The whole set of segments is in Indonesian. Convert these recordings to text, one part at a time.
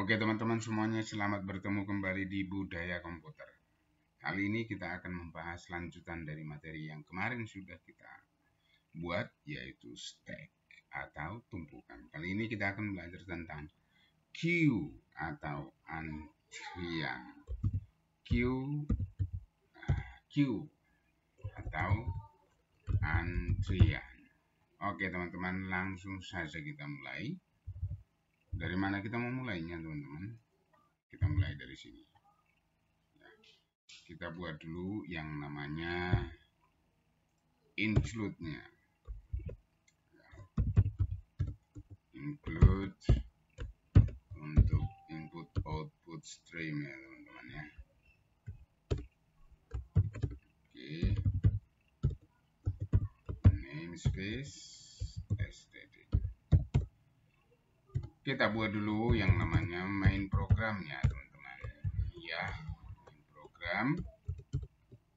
Oke teman-teman semuanya, selamat bertemu kembali di Budaya Komputer. Kali ini kita akan membahas lanjutan dari materi yang kemarin sudah kita buat, yaitu stack atau tumpukan. Kali ini kita akan belajar tentang queue atau antrian. Queue atau antrian. Oke teman-teman, langsung saja kita mulai. Dari mana kita mau mulainya teman-teman? Kita mulai dari sini. Kita buat dulu yang namanya include-nya. Include untuk input output stream ya teman-teman ya. Oke. Namespace std. Kita buat dulu yang namanya main programnya teman-teman. Ya, main program.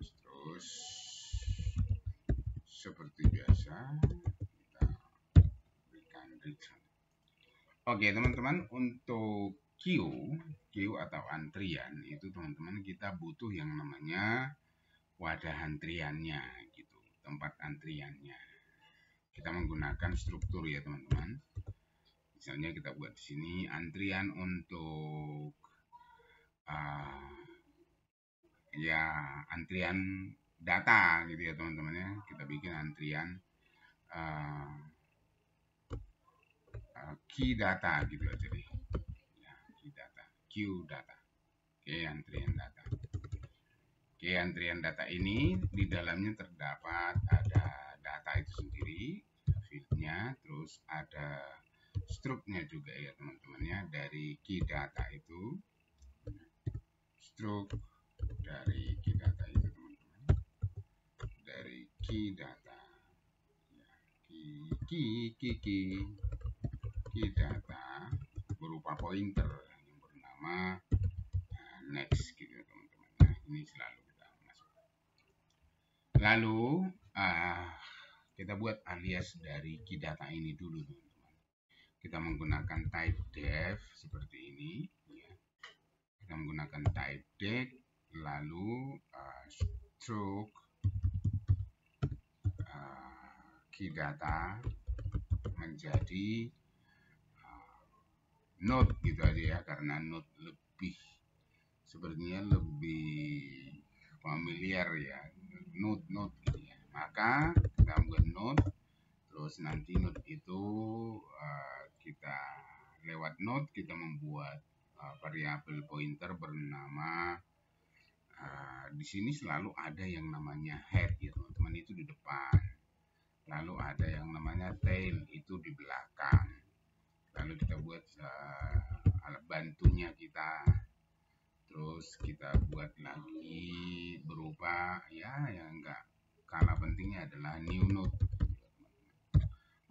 Terus seperti biasa kita berikan return. Oke teman-teman, untuk queue atau antrian itu teman-teman kita butuh yang namanya wadah antriannya gitu, tempat antriannya. Kita menggunakan struktur ya teman-teman. Misalnya kita buat di sini antrian untuk ya antrian data gitu ya teman-teman ya. Kita bikin antrian key data gitu aja deh ya, key data, queue data. Oke, antrian data. Oke, antrian data ini di dalamnya terdapat ada data itu sendiri, fieldnya, terus ada struknya juga ya teman-teman ya. Dari key data itu, struk dari key data itu teman-teman, dari key data ya, key data berupa pointer yang bernama next gitu ya teman-teman. Nah, ini selalu kita masukkan. Lalu kita buat alias dari key data ini dulu teman-teman. Kita menggunakan type def seperti ini ya. Kita menggunakan type def, lalu stroke key data menjadi node gitu aja ya, karena node lebih sepertinya lebih familiar ya, node gitu ya. Maka kita buat node, terus nanti node itu kita lewat node kita membuat variabel pointer bernama di sini selalu ada yang namanya head ya teman-teman, itu di depan. Lalu ada yang namanya tail, itu di belakang. Lalu kita buat alat bantunya kita. Terus kita buat lagi berupa ya yang enggak kalah pentingnya adalah new node.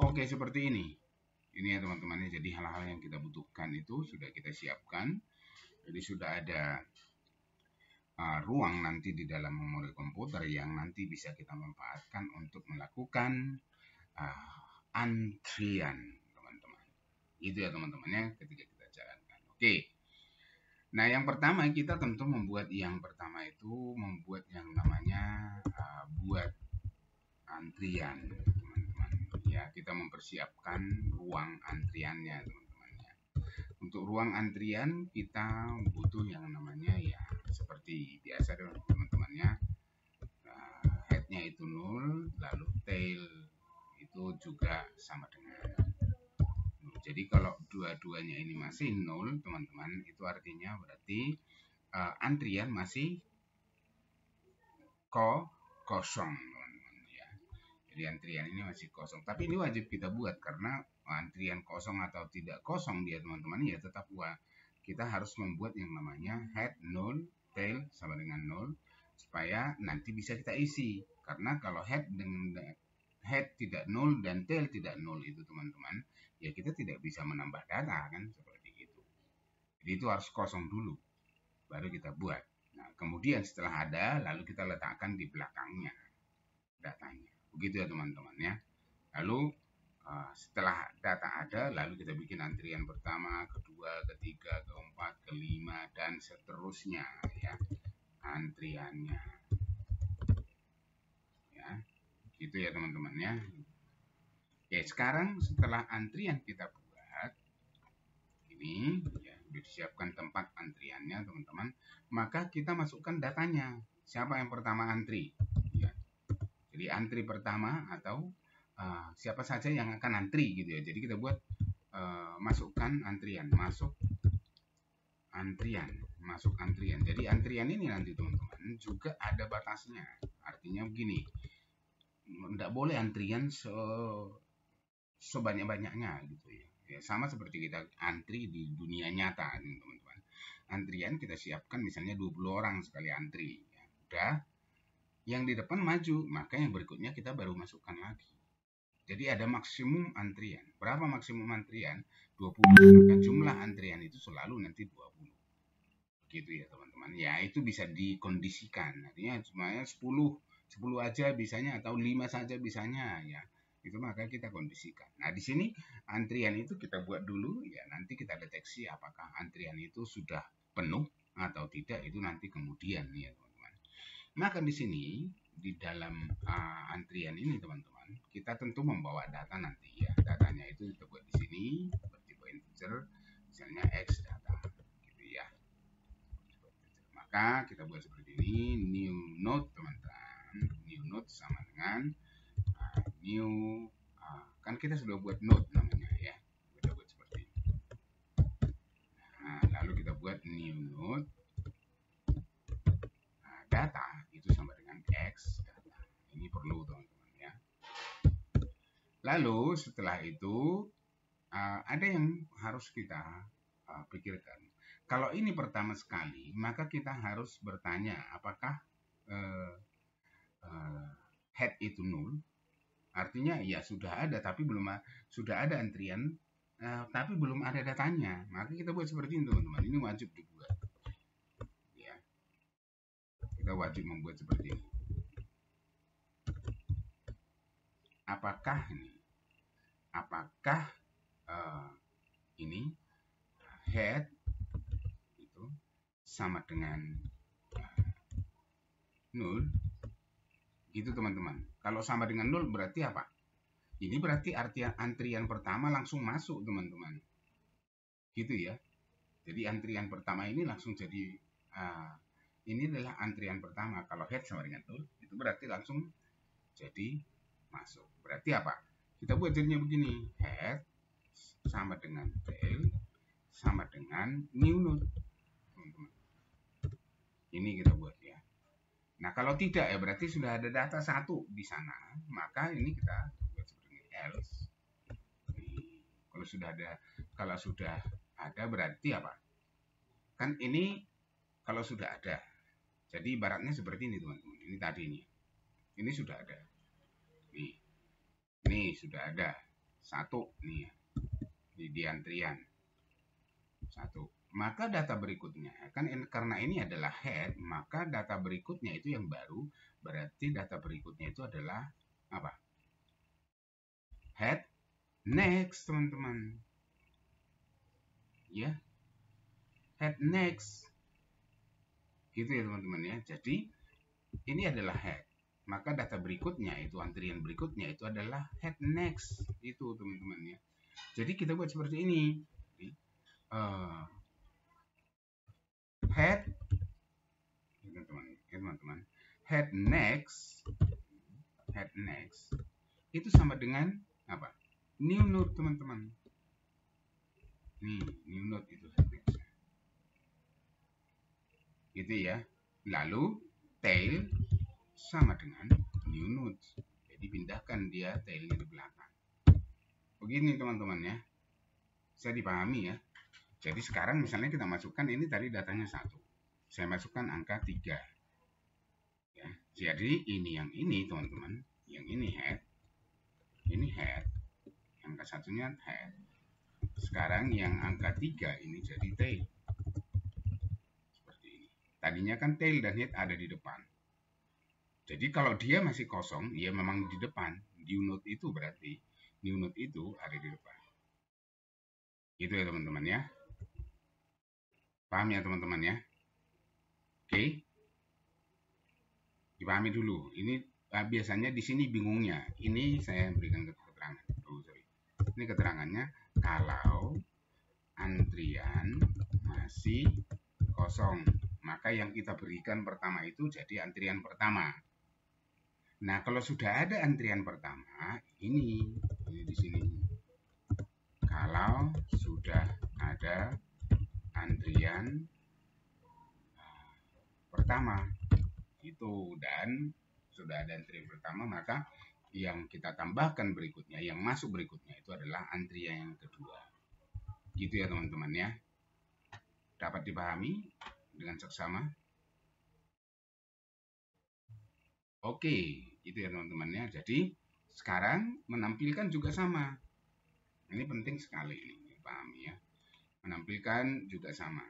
Oke, seperti ini. Ini ya teman-teman, jadi hal-hal yang kita butuhkan itu sudah kita siapkan. Jadi sudah ada ruang nanti di dalam memori komputer yang nanti bisa kita manfaatkan untuk melakukan antrian teman-teman. Itu ya teman-teman ya ketika kita jalankan. Oke. Nah, yang pertama kita tentu membuat yang namanya buat antrian teman-teman. Ya, kita mempersiapkan ruang antriannya teman-teman ya. Untuk ruang antrian kita butuh yang namanya ya seperti biasa teman-teman ya. Headnya itu 0, lalu tail itu juga sama dengan 0. Jadi kalau dua-duanya ini masih 0 teman-teman, itu artinya berarti antrian masih kosong teman-teman ya. Jadi antrian ini masih kosong, tapi ini wajib kita buat karena antrian kosong atau tidak kosong dia teman-teman ya tetap kita harus membuat yang namanya head 0, tail sama dengan 0 supaya nanti bisa kita isi. Karena kalau head tidak 0 dan tail tidak 0 itu teman-teman, ya kita tidak bisa menambah data kan, seperti itu. Jadi itu harus kosong dulu baru kita buat. Nah, kemudian setelah ada lalu kita letakkan di belakangnya datanya. Begitu ya teman-teman ya. Lalu Setelah data ada, lalu kita bikin antrian pertama, kedua, ketiga, keempat, kelima, dan seterusnya ya antriannya ya, gitu ya teman-teman ya. Oke, sekarang setelah antrian kita buat ini ya, sudah disiapkan tempat antriannya teman-teman, maka kita masukkan datanya. Siapa yang pertama antri ya. Jadi antri pertama atau siapa saja yang akan antri gitu ya. Jadi kita buat masukkan antrian, masuk antrian. Jadi antrian ini nanti teman-teman juga ada batasnya. Artinya begini, tidak boleh antrian sebanyak-banyaknya gitu ya. Ya, sama seperti kita antri di dunia nyata teman-teman. Antrian kita siapkan misalnya 20 orang sekali antri. Ya, udah, yang di depan maju, maka yang berikutnya kita baru masukkan lagi. Jadi ada maksimum antrian. Berapa maksimum antrian? 20. Maka jumlah antrian itu selalu nanti 20. Gitu ya teman-teman. Ya itu bisa dikondisikan. Artinya semuanya 10 aja bisanya atau 5 saja bisanya ya. Itu maka kita kondisikan. Nah, di sini antrian itu kita buat dulu ya, nanti kita deteksi apakah antrian itu sudah penuh atau tidak, itu nanti kemudian ya teman-teman. Maka di sini di dalam antrian ini teman-teman, kita tentu membawa data nanti ya. Datanya itu kita buat di sini bertipe integer, misalnya x data gitu ya. Maka kita buat seperti ini, new node teman-teman. New node sama dengan new kan kita sudah buat node namanya ya, kita buat seperti ini. Nah, lalu kita buat new node. Nah, data itu sama dengan x data. Ini perlu teman-teman ya. Lalu setelah itu ada yang harus kita pikirkan. Kalau ini pertama sekali, maka kita harus bertanya apakah head itu null. Artinya ya sudah ada tapi belum sudah ada antrian tapi belum ada datanya. Maka kita buat seperti ini teman-teman. Ini wajib dibuat. Ya. Kita wajib membuat seperti ini. Apakah ini head itu sama dengan null? Gitu teman-teman. Kalau sama dengan 0 berarti apa? Ini berarti antrian pertama langsung masuk teman-teman. Gitu ya. Jadi antrian pertama ini langsung jadi ini adalah antrian pertama. Kalau head sama dengan 0 itu berarti langsung jadi masuk. Berarti apa? Kita buat jadinya begini. Head sama dengan tail sama dengan new node. Teman-teman. Ini kita buat ya. Nah, kalau tidak ya berarti sudah ada data satu di sana, maka ini kita buat seperti else. Kalau sudah ada berarti apa? Kan ini kalau sudah ada. Jadi ibaratnya seperti ini teman-teman. Ini tadi ini. Ini sudah ada. Nih sudah ada. Satu nih ya. Di antrian. Satu. Maka data berikutnya, kan karena ini adalah head, maka data berikutnya itu yang baru, berarti data berikutnya itu adalah apa? Head next, teman-teman. Ya. Head next. Gitu ya, teman-teman ya. Jadi, ini adalah head. Maka data berikutnya itu, antrian berikutnya itu adalah head next. Itu, teman-teman ya. Jadi, kita buat seperti ini. Head teman-teman, head next itu sama dengan apa? New node teman-teman. Nih, new node itu head next. Gitu ya. Lalu tail sama dengan new node. Jadi pindahkan dia tailnya di belakang. Begini teman-teman ya. Bisa dipahami ya. Jadi sekarang misalnya kita masukkan ini tadi datanya 1. Saya masukkan angka 3. Ya, jadi ini yang ini teman-teman. Yang ini head. Ini head. Angka satunya head. Sekarang yang angka 3 ini jadi tail. Seperti ini. Tadinya kan tail dan head ada di depan. Jadi kalau dia masih kosong, ya memang di depan. New node itu berarti new node itu ada di depan. Itu ya teman-teman ya. Paham ya teman-teman ya? Oke. Dipahami dulu. Ini biasanya di sini bingungnya. Ini saya berikan keterangan. Oh, sorry. Ini keterangannya kalau antrian masih kosong, maka yang kita berikan pertama itu jadi antrian pertama. Nah, kalau sudah ada antrian pertama, ini di sini. Kalau sudah ada antrian pertama itu dan sudah ada antrian pertama, maka yang kita tambahkan berikutnya, yang masuk berikutnya itu adalah antrian yang kedua. Gitu ya teman-teman ya. Dapat dipahami dengan seksama? Oke, itu ya teman-teman ya. Jadi sekarang menampilkan juga sama. Ini penting sekali ini, pahami ya. Menampilkan juga sama.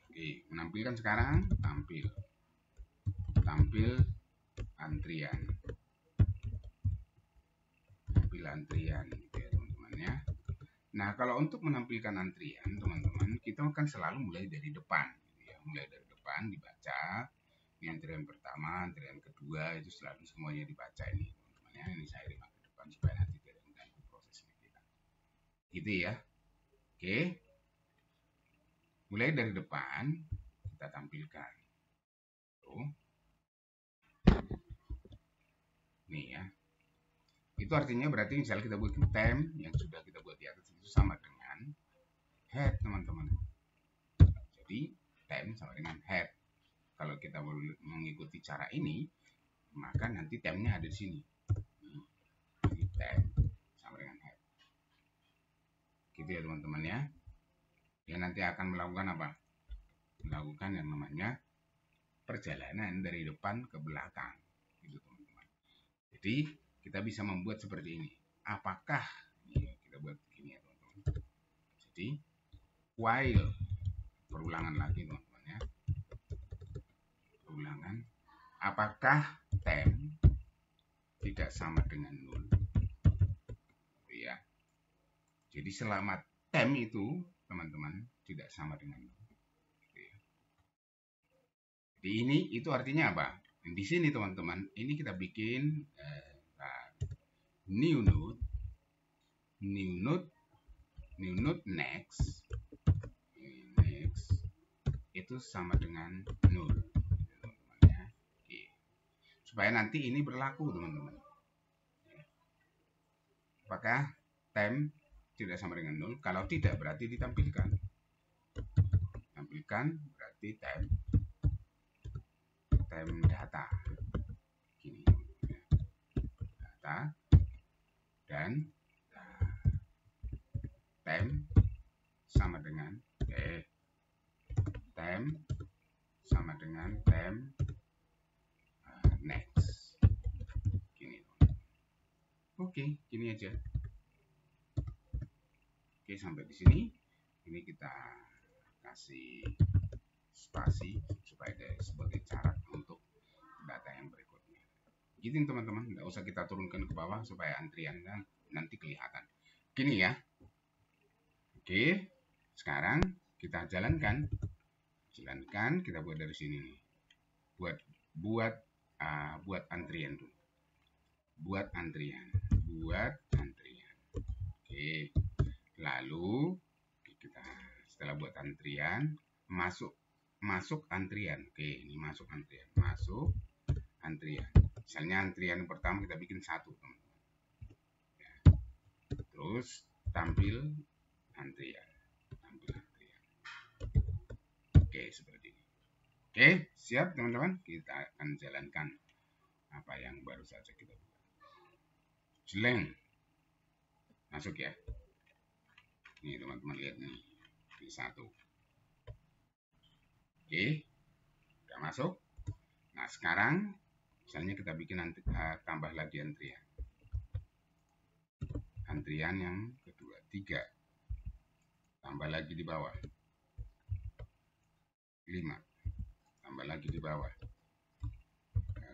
Oke, menampilkan sekarang tampil antrian. Tampil antrian gitu ya teman-teman ya. Nah, kalau untuk menampilkan antrian, teman-teman, kita akan selalu mulai dari depan gitu ya. Mulai dari depan dibaca. Ini antrian pertama, antrian kedua itu selalu semuanya dibaca ini teman-teman ya. Ini saya remak ke depan supaya nanti tidak mengganggu prosesnya kita. Gitu ya. Oke. Mulai dari depan kita tampilkan. Tuh. Nih ya. Itu artinya berarti misalnya kita buat temp yang sudah kita buat di atas itu sama dengan head teman-teman. Jadi temp sama dengan head. Kalau kita mengikuti cara ini, maka nanti tempnya ada di sini. Ini temp sama dengan head. Gitu ya teman-teman ya. Dia nanti akan melakukan apa? Melakukan yang namanya perjalanan dari depan ke belakang. Gitu teman-teman. Jadi kita bisa membuat seperti ini. Apakah ini kita buat begini ya teman-teman. Jadi while perulangan lagi teman-teman ya. Perulangan. Apakah temp tidak sama dengan 0? Ya. Jadi selama temp itu teman-teman tidak sama dengan 0. Jadi ini itu artinya apa? Di sini teman-teman, ini kita bikin new node next itu sama dengan 0 teman-teman ya. Supaya nanti ini berlaku teman-teman. Apakah temp tidak sama dengan 0? Kalau tidak berarti ditampilkan. Tampilkan berarti temp data. Gini. Data dan temp sama dengan temp sama dengan temp next. Gini. Oke, gini aja. Oke, sampai di sini. Ini kita kasih spasi supaya sebagai cara untuk data yang berikutnya. Gitu teman-teman, nggak usah kita turunkan ke bawah supaya antrian nanti kelihatan. Gini ya. Oke, sekarang kita jalankan. Kita buat dari sini nih. Buat antrian dulu. Buat antrian. Oke. Lalu kita setelah buat antrian, masuk antrian. Oke, ini masuk antrian. Misalnya antrian pertama kita bikin 1, teman-teman. Ya. Terus tampil antrian. Oke, seperti ini. Oke, siap teman-teman. Kita akan jalankan apa yang baru saja kita buat. Jeleng. Masuk ya. Ini teman-teman lihat nih. Ini 1. Oke. Udah masuk. Nah, sekarang misalnya kita bikin tambah lagi antrian. Antrian yang kedua, 3. Tambah lagi di bawah. 5. Tambah lagi di bawah.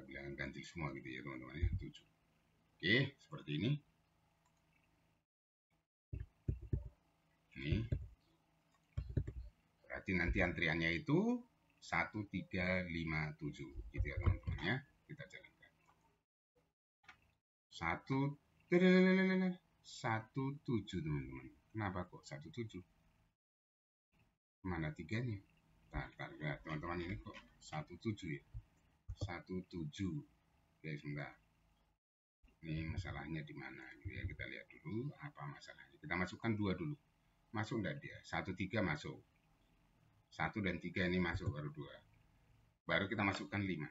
Bilangan ganjil semua gitu ya teman-teman ya. 7. Oke, seperti ini. Ini berarti nanti antriannya itu 1357 gitu ya teman-teman ya. Kita jalankan. 17 teman-teman. Kenapa kok 17? Mana tiganya? Tar, ya, teman-teman, ini kok 17 ya? 17. Oke, sebentar. Ini masalahnya di mana? Ya, kita lihat dulu apa masalahnya. Kita masukkan 2 dulu. Masuk enggak dia? 13 masuk. 1 dan 3 ini masuk, baru 2. Baru kita masukkan 5.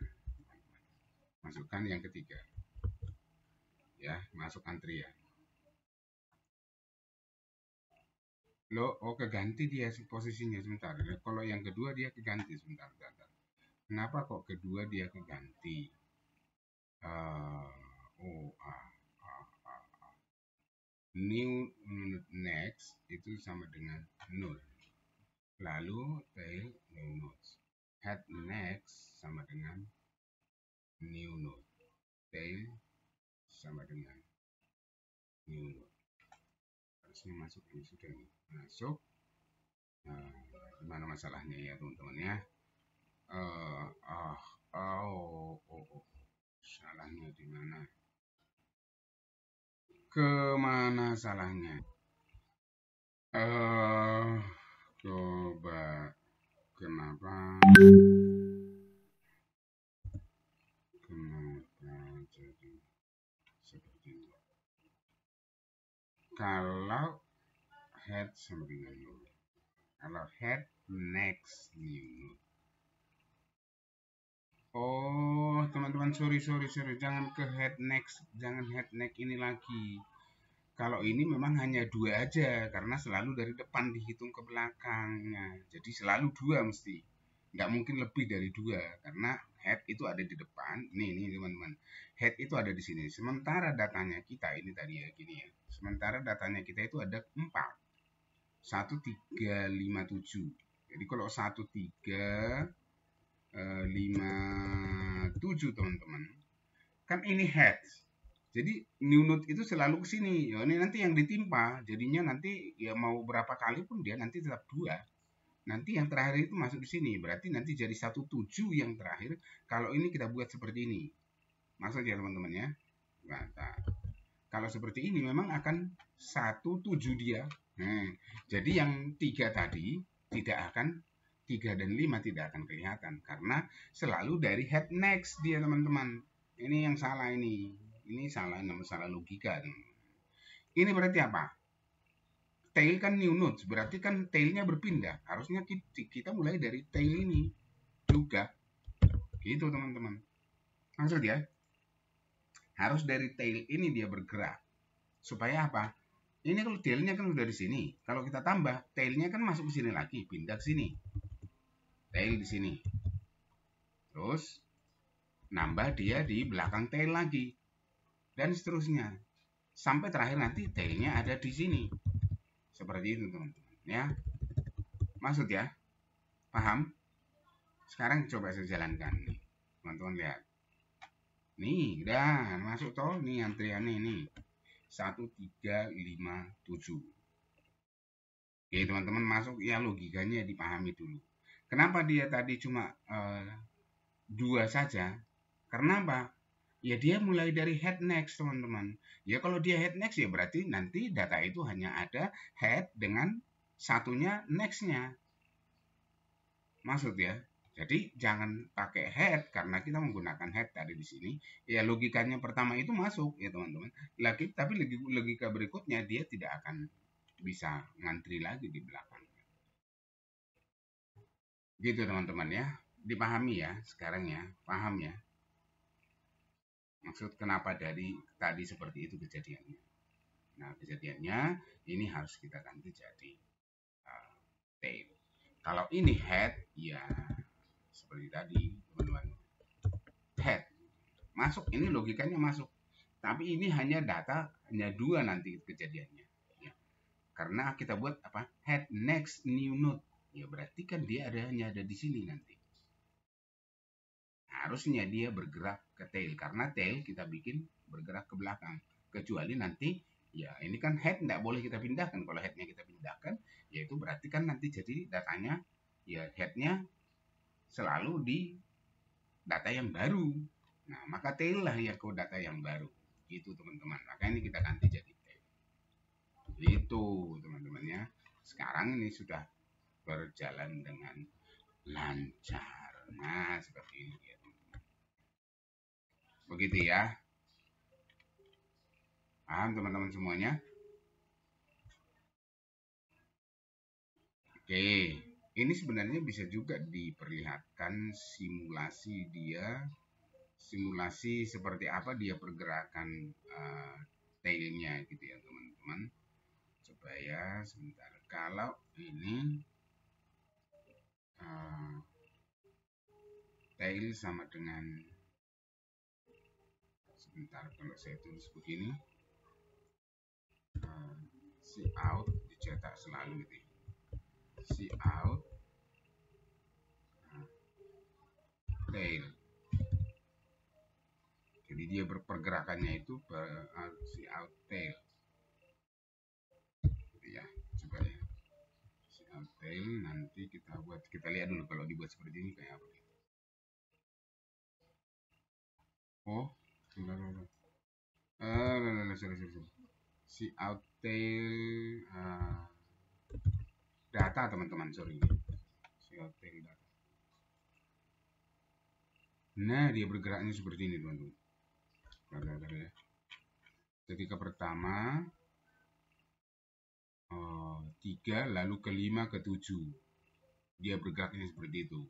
Masukkan yang ketiga. Ya, masuk antrian. Loh, oh keganti dia posisinya sebentar. Kalau yang kedua dia keganti sebentar. Kenapa kok kedua dia keganti? New next itu sama dengan null. Lalu tail new nodes. Head next sama dengan new node. Tail sama dengan new node. Harusnya masuk ini sudah nih. Masuk. Gimana masalahnya ya teman-teman ya? Salahnya di mana? Kemana salahnya? Coba kenapa jadi seperti ini? Kalau head sama dengan null, kalau head next new node. Oh teman-teman, sorry, jangan ke head next, jangan head next ini lagi. Kalau ini memang hanya 2 aja, karena selalu dari depan dihitung ke belakangnya. Jadi selalu 2 mesti. Nggak mungkin lebih dari 2, karena head itu ada di depan. Nih teman-teman. Head itu ada di sini. Sementara datanya kita, ini tadi ya, gini ya. Sementara datanya kita itu ada 4. 1357. Jadi kalau 1357 teman-teman. Kan ini head. Jadi new node itu selalu ke sini. Ya, ini nanti yang ditimpa, jadinya nanti ya mau berapa kali pun dia nanti tetap 2. Nanti yang terakhir itu masuk di sini. Berarti nanti jadi 17 yang terakhir. Kalau ini kita buat seperti ini. Maksud ya teman-teman ya. Nah, kalau seperti ini memang akan 17 dia. Jadi yang 3 tadi tidak akan, 3 dan 5 tidak akan kelihatan. Karena selalu dari head next dia teman-teman. Ini yang salah ini. Ini salah logika. Ini berarti apa? Tail kan new nodes, berarti kan tailnya berpindah. Harusnya kita mulai dari tail ini juga. Gitu teman-teman. Maksud ya? Harus dari tail ini dia bergerak. Supaya apa? Ini kalau tailnya kan udah di sini. Kalau kita tambah, tailnya kan masuk ke sini lagi, pindah ke sini. Tail di sini. Terus nambah dia di belakang tail lagi. Dan seterusnya. Sampai terakhir nanti tailnya ada di sini. Seperti itu teman-teman ya. Maksud ya? Paham? Sekarang coba saya jalankan nih. Teman-teman lihat. Nih, udah masuk tol nih antriannya ini. 1357. Oke, teman-teman masuk ya, logikanya dipahami dulu. Kenapa dia tadi cuma 2 saja? Karena apa? Ya dia mulai dari head next teman-teman. Ya kalau dia head next ya berarti nanti data itu hanya ada head dengan satunya nextnya. Maksud ya. Jadi jangan pakai head karena kita menggunakan head tadi di sini. Ya logikanya pertama itu masuk ya teman-teman. Tapi logika berikutnya dia tidak akan bisa ngantri lagi di belakang. Gitu teman-teman ya. Dipahami ya sekarang ya. Paham ya. Maksud kenapa dari tadi seperti itu kejadiannya. Nah kejadiannya ini harus kita ganti jadi tail. Kalau ini head ya seperti tadi teman-teman. Head masuk, ini logikanya masuk. Tapi ini hanya data, hanya 2 nanti kejadiannya. Ya. Karena kita buat apa? Head next new node. Ya berarti kan dia hanya ada di sini nanti. Harusnya dia bergerak ke tail, karena tail kita bikin bergerak ke belakang. Kecuali nanti Ya, ini kan head nggak boleh kita pindahkan. Kalau headnya kita pindahkan, ya itu berarti kan nanti jadi datanya, ya headnya selalu di data yang baru. Nah, maka tail lah ya ke data yang baru. Gitu teman-teman. Maka ini kita ganti jadi tail. Itu teman-teman ya. Sekarang ini sudah berjalan dengan lancar. Nah, seperti ini ya teman-teman. Begitu ya. Paham teman-teman semuanya? Oke, ini sebenarnya bisa juga diperlihatkan simulasi seperti apa dia pergerakan tailnya gitu ya teman-teman. Supaya sebentar, kalau ini tail sama dengan, sebentar, kalau saya tulis begini, see out dicetak selalu gitu ya. See out tail. Jadi dia berpergerakannya itu see out tail. Gitu ya. Coba ya. See out tail nanti kita lihat dulu kalau dibuat seperti ini kayak apa. Oh, sorry. See out tail data teman-teman, sorry. See out tail data. Nah, dia bergeraknya seperti ini teman-teman. Ya. Ketika pertama 3, lalu ke 5, ke 7, dia bergeraknya seperti itu.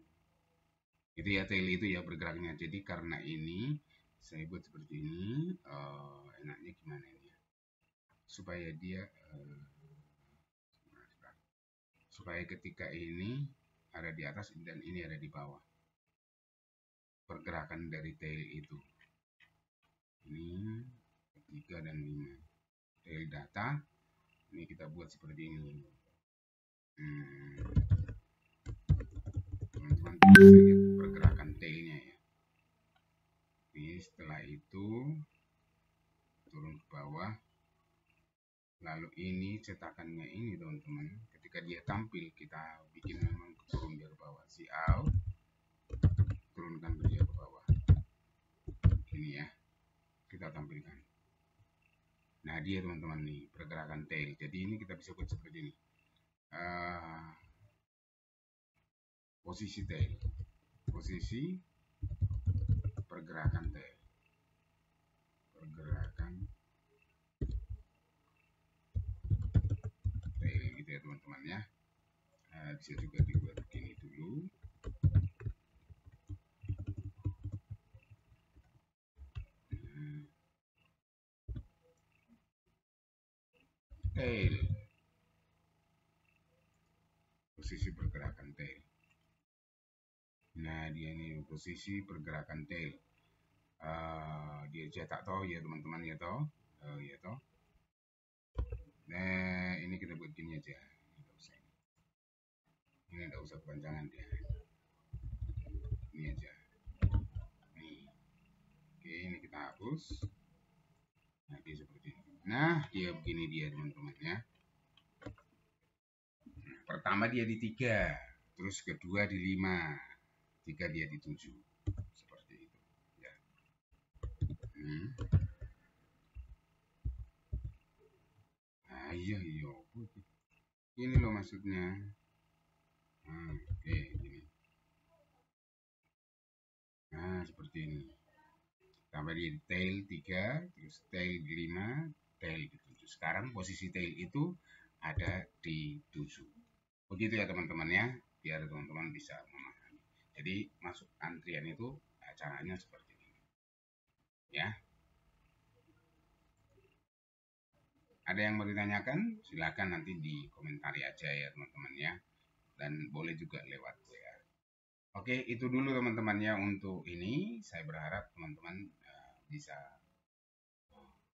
Itu ya tail itu ya bergeraknya. Jadi karena ini saya buat seperti ini, enaknya gimana ini ya? Supaya dia supaya ketika ini ada di atas dan ini ada di bawah. Pergerakan dari tail itu. Ini 3 dan 5. Tail data ini kita buat seperti ini. Teman-teman bisa lihat pergerakan tailnya ya. Ini setelah itu turun ke bawah. Lalu ini cetakannya ini teman-teman. Ketika dia tampil kita bikin memang turun dia ke bawah. See out, turunkan dia ke bawah. Ini ya, kita tampilkan. Nah dia teman-teman nih pergerakan tail. Jadi ini kita bisa buat seperti ini. Posisi tail, posisi pergerakan tail, gitu ya teman-teman ya. Bisa juga dibuat begini dulu. Tail, posisi pergerakan tail. Nah dia ini posisi pergerakan tail. Dia cetak toh ya teman-teman ya toh, ya toh. Nah ini kita buat gini aja, ini nggak usah kepanjangan dia, ini aja. Nih, oke ini kita hapus. Nah dia seperti ini. Nah dia begini dia teman-teman ya. Pertama dia di 3, terus kedua di 5, 3 dia di 7, seperti itu ya. Nah iya ini loh maksudnya. Oke gini. Nah seperti ini. Tambah di tail 3, terus tail 5, tail di 7. Sekarang posisi tail itu ada di 7. Begitu ya teman-teman ya, biar teman-teman bisa memahami. Jadi masuk antrian itu caranya seperti ini. Ya. Ada yang mau ditanyakan? Silakan nanti di komentari aja ya teman-teman ya. Dan boleh juga lewat WA. Oke, itu dulu teman-teman ya untuk ini. Saya berharap teman-teman bisa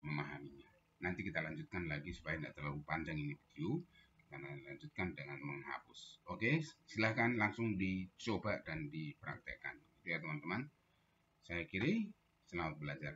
memahaminya. Nanti kita lanjutkan lagi supaya tidak terlalu panjang ini video. Kita lanjutkan dengan menghapus. Oke, silahkan langsung dicoba dan dipraktekkan. Itu ya teman-teman. Saya akhiri, selamat belajar.